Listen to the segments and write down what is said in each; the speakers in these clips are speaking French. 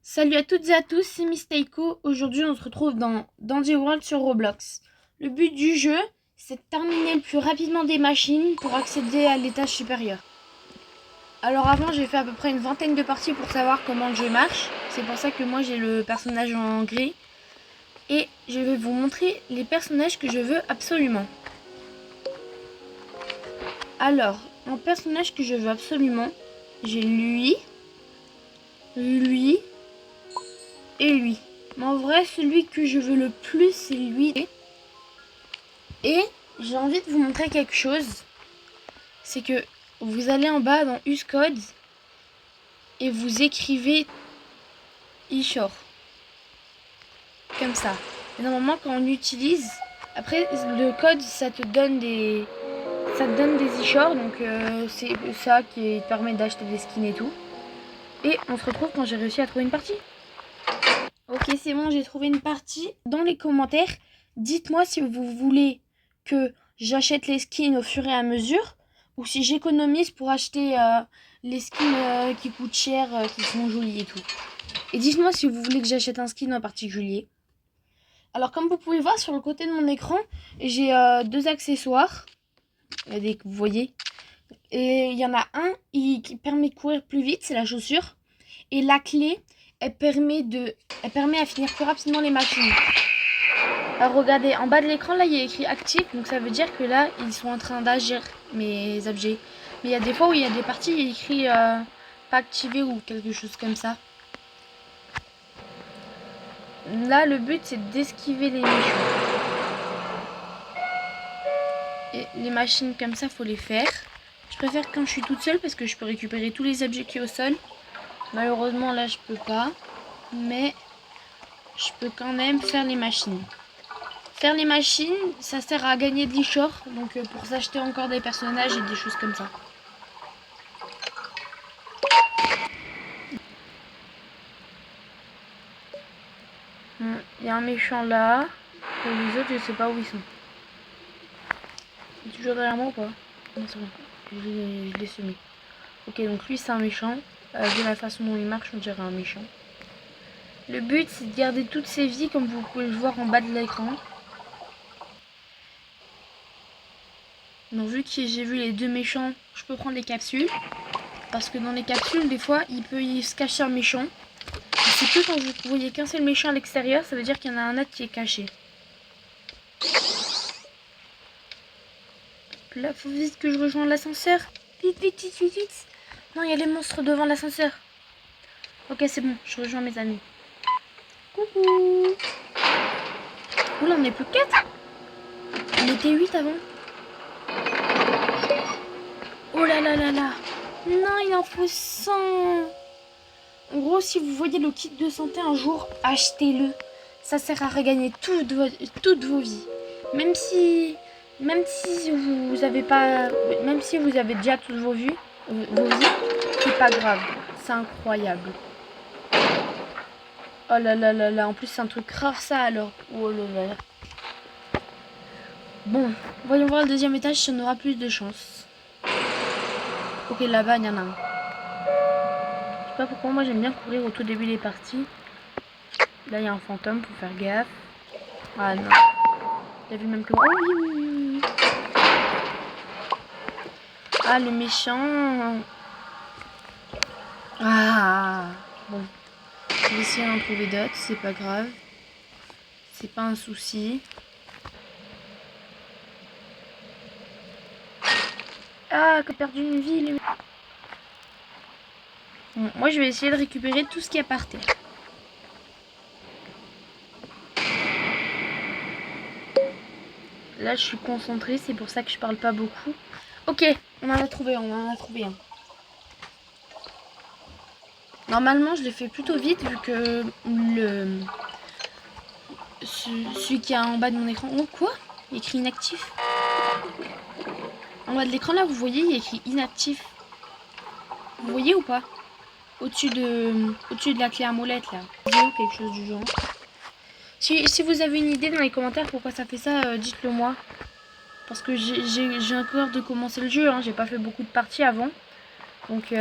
Salut à toutes et à tous, c'est Misteiko. Aujourd'hui, on se retrouve dans Dandy World sur Roblox. Le but du jeu, c'est de terminer le plus rapidement des machines pour accéder à l'étage supérieur. Alors avant, j'ai fait à peu près une vingtaine de parties pour savoir comment le jeu marche. C'est pour ça que moi, j'ai le personnage en gris. Et je vais vous montrer les personnages que je veux absolument. Alors, un personnage que je veux absolument, j'ai lui et lui. Mais en vrai, celui que je veux le plus, c'est lui. Et j'ai envie de vous montrer quelque chose. C'est que vous allez en bas dans Uscode et vous écrivez eShore. Comme ça. Et normalement, quand on utilise, après le code, ça te donne des eShore. Donc c'est ça qui permet d'acheter des skins et tout. Et on se retrouve quand j'ai réussi à trouver une partie. Ok, c'est bon, j'ai trouvé une partie. Dans les commentaires, dites-moi si vous voulez que j'achète les skins au fur et à mesure ou si j'économise pour acheter les skins qui coûtent cher, qui sont jolis et tout. Et dites-moi si vous voulez que j'achète un skin en particulier. Alors comme vous pouvez voir sur le côté de mon écran, j'ai deux accessoires. Vous voyez. Et il y en a un qui permet de courir plus vite, c'est la chaussure. Et la clé, elle permet à finir plus rapidement les machines. Alors regardez, en bas de l'écran, là, il y a écrit actif. Donc ça veut dire que là, ils sont en train d'agir, mes objets. Mais il y a des fois où il y a des parties, il y a écrit pas activé ou quelque chose comme ça. Là, le but, c'est d'esquiver les méchants. Et les machines comme ça, faut les faire. Je préfère quand je suis toute seule parce que je peux récupérer tous les objets qui sont au sol. Malheureusement, là, je peux pas. Mais je peux quand même faire les machines. Faire les machines, ça sert à gagner de l'e-shore, donc pour s'acheter encore des personnages et des choses comme ça. Il y a un méchant là, et les autres je sais pas où ils sont. Il est toujours derrière moi ou pas? Non, c'est bon, je l'ai semé. Ok, donc lui c'est un méchant, de la façon dont il marche on dirait un méchant. Le but c'est de garder toutes ses vies comme vous pouvez le voir en bas de l'écran. Donc vu que j'ai vu les deux méchants, je peux prendre les capsules. Parce que dans les capsules, des fois, il peut y se cacher un méchant. C'est que quand vous voyez qu'un seul méchant à l'extérieur, ça veut dire qu'il y en a un autre qui est caché. Là, faut vite que je rejoigne l'ascenseur. Vite, vite, vite, vite, vite. Non, il y a les monstres devant l'ascenseur. Ok, c'est bon, je rejoins mes amis. Coucou. Oula, on est plus que 4. On était 8 avant. Oh là là là là. Non, il en faut 100. En gros, si vous voyez le kit de santé un jour, achetez-le. Ça sert à regagner toutes vos vies. Même si vous avez pas, même si vous avez déjà toutes vos vies, c'est pas grave. C'est incroyable. Oh là là là là. En plus, c'est un truc rare ça alors. Oh là là là. Bon, voyons voir le deuxième étage si on aura plus de chance. Ok, là-bas, il y en a un. Je sais pas pourquoi, moi j'aime bien courir au tout début des parties. Là, il y a un fantôme, faut faire gaffe. Ah non. T'as vu même que... Oh oui, oui, oui, oui. Ah, le méchant. Ah. Bon. Je vais essayer d'en trouver d'autres, c'est pas grave. C'est pas un souci. Ah, que perdu une vie. Les... Bon, moi, je vais essayer de récupérer tout ce qu'il y a par terre. Là, je suis concentrée, c'est pour ça que je parle pas beaucoup. Ok, on en a trouvé un. Normalement, je l'ai fait plutôt vite vu que celui qui est en bas de mon écran. Oh, quoi? Il écrit inactif. En bas de l'écran, là, vous voyez, il y a écrit inactif. Vous voyez ou pas? Au-dessus de la clé à molette, là. Quelque chose du genre. Si vous avez une idée dans les commentaires pourquoi ça fait ça, dites-le moi. Parce que j'ai encore de commencer le jeu, hein. J'ai pas fait beaucoup de parties avant. Donc,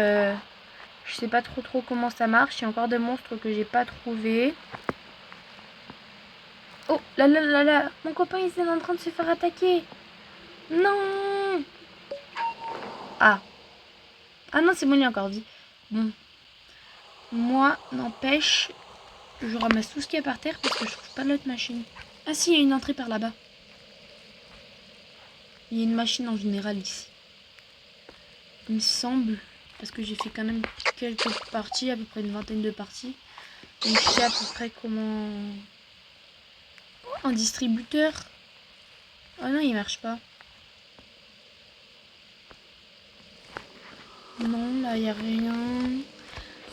Je sais pas trop comment ça marche. Il y a encore des monstres que j'ai pas trouvé. Oh là là là là. Mon copain il est en train de se faire attaquer. Non. Ah. Ah non, c'est bon, il est encore vie. Bon. Moi, n'empêche, je ramasse tout ce qu'il y a par terre parce que je trouve pas l'autre machine. Ah si, il y a une entrée par là-bas. Il y a une machine en général ici. Il me semble. Parce que j'ai fait quand même quelques parties, à peu près une vingtaine de parties. Donc je sais à peu près comment... Un distributeur. Oh non, il marche pas. Non, là, il n'y a rien.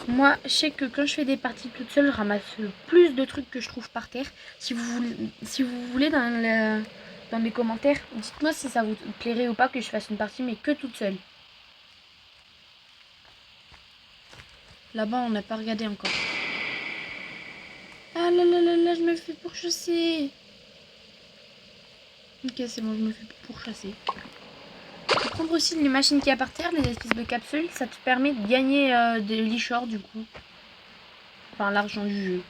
Moi, je sais que quand je fais des parties toute seule, je ramasse le plus de trucs que je trouve par terre. Si vous voulez dans les commentaires, dites-moi si ça vous plairait ou pas que je fasse une partie, mais que toute seule. Là-bas, on n'a pas regardé encore. Ah là là là là, je me fais pourchasser. Ok, c'est bon, je me fais pourchasser. Faut prendre aussi les machines qu'il y a par terre, les espèces de capsules, ça te permet de gagner des lichors du coup. Enfin, l'argent du jeu.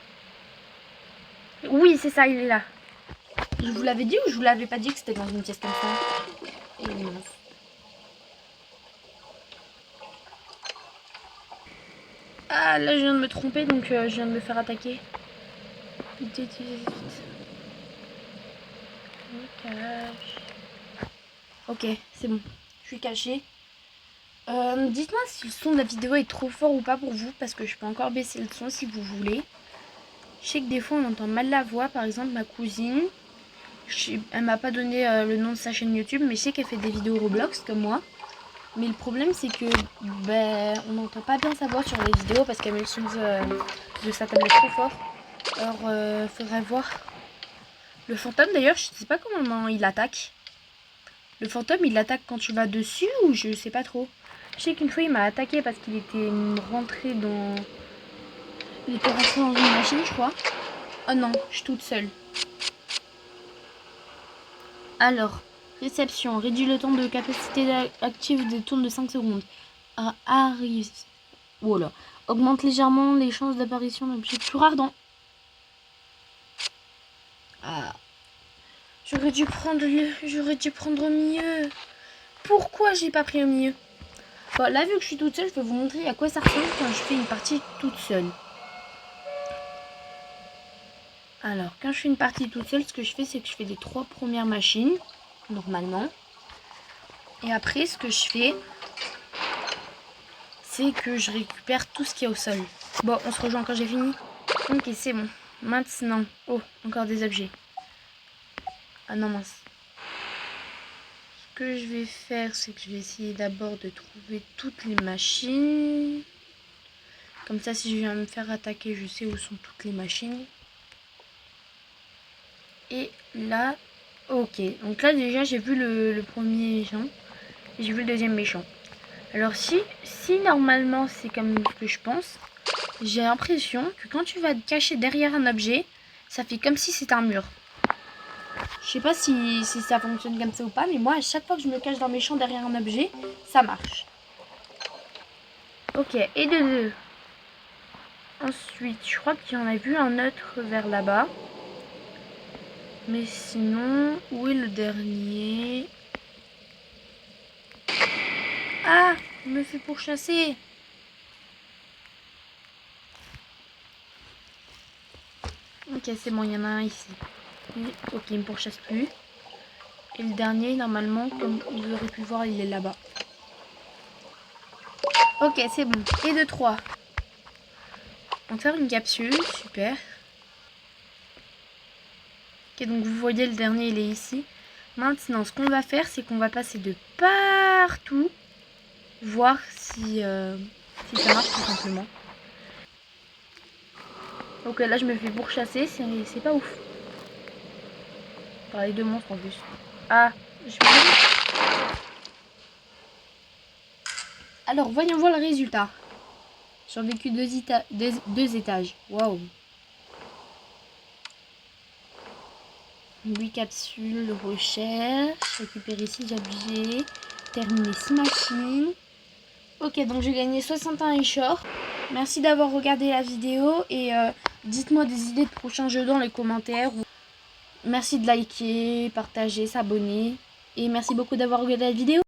Oui, c'est ça, il est là. Je vous l'avais dit ou je vous l'avais pas dit que c'était dans une pièce comme ça? Et mince. Ah, là, je viens de me tromper, donc je viens de me faire attaquer. Vite, vite, vite, vite. Ok, c'est bon. Je suis cachée. Dites-moi si le son de la vidéo est trop fort ou pas pour vous, parce que je peux encore baisser le son si vous voulez. Je sais que des fois on entend mal la voix, par exemple ma cousine. Elle m'a pas donné le nom de sa chaîne YouTube, mais je sais qu'elle fait des vidéos Roblox comme moi. Mais le problème c'est que on n'entend pas bien sa voix sur les vidéos parce qu'elle met le son de sa tablette trop fort. Alors faudrait voir. Le fantôme d'ailleurs, je sais pas comment il attaque. Le fantôme il attaque quand tu vas dessus ou je sais pas trop. Je sais qu'une fois il m'a attaqué parce qu'il était rentré dans... Il était rentré dans une machine je crois. Oh non, je suis toute seule. Alors, réception, réduit le temps de capacité active des tournes de 5 secondes. Arrive. Voilà. Augmente légèrement les chances d'apparition d'objets plus rares dans... Ah. J'aurais dû prendre mieux. Pourquoi j'ai pas pris au milieu? Bon, là, vu que je suis toute seule, je vais vous montrer à quoi ça ressemble quand je fais une partie toute seule. Alors, quand je fais une partie toute seule, ce que je fais, c'est que je fais les 3 premières machines, normalement. Et après, ce que je fais, c'est que je récupère tout ce qu'il y a au sol. Bon, on se rejoint quand j'ai fini. Ok, c'est bon. Maintenant, oh, encore des objets. Ah non, mince. Ce que je vais faire, c'est que je vais essayer d'abord de trouver toutes les machines. Comme ça, si je viens me faire attaquer, je sais où sont toutes les machines. Et là, ok. Donc là, déjà, j'ai vu le premier méchant. Et j'ai vu le deuxième méchant. Alors si normalement, c'est comme ce que je pense, j'ai l'impression que quand tu vas te cacher derrière un objet, ça fait comme si c'était un mur. Je sais pas si ça fonctionne comme ça ou pas, mais moi, à chaque fois que je me cache dans mes champs derrière un objet, ça marche. Ok, et de deux. Ensuite, je crois qu'il y en a vu un autre vers là-bas. Mais sinon, où est le dernier? Ah, il me fait pourchasser. Ok, c'est bon, il y en a un ici. Ok, il me pourchasse plus. Et le dernier, normalement, comme vous aurez pu voir, il est là-bas. Ok, c'est bon. Et de 3. On va faire une capsule, super. Ok, donc vous voyez, le dernier, il est ici. Maintenant, ce qu'on va faire, c'est qu'on va passer de partout, voir si ça marche tout simplement. Ok, là, je me fais pourchasser, c'est pas ouf. Par les 2 monstres en plus. Ah, je vais... Alors, voyons voir le résultat. J'ai vécu 2 étages. Waouh. 8 capsules, recherche, récupérer 6 objets, terminer 6 machines. Ok, donc j'ai gagné 61 e-shorts. Merci d'avoir regardé la vidéo et dites-moi des idées de prochains jeux dans les commentaires. Merci de liker, partager, s'abonner et merci beaucoup d'avoir regardé la vidéo.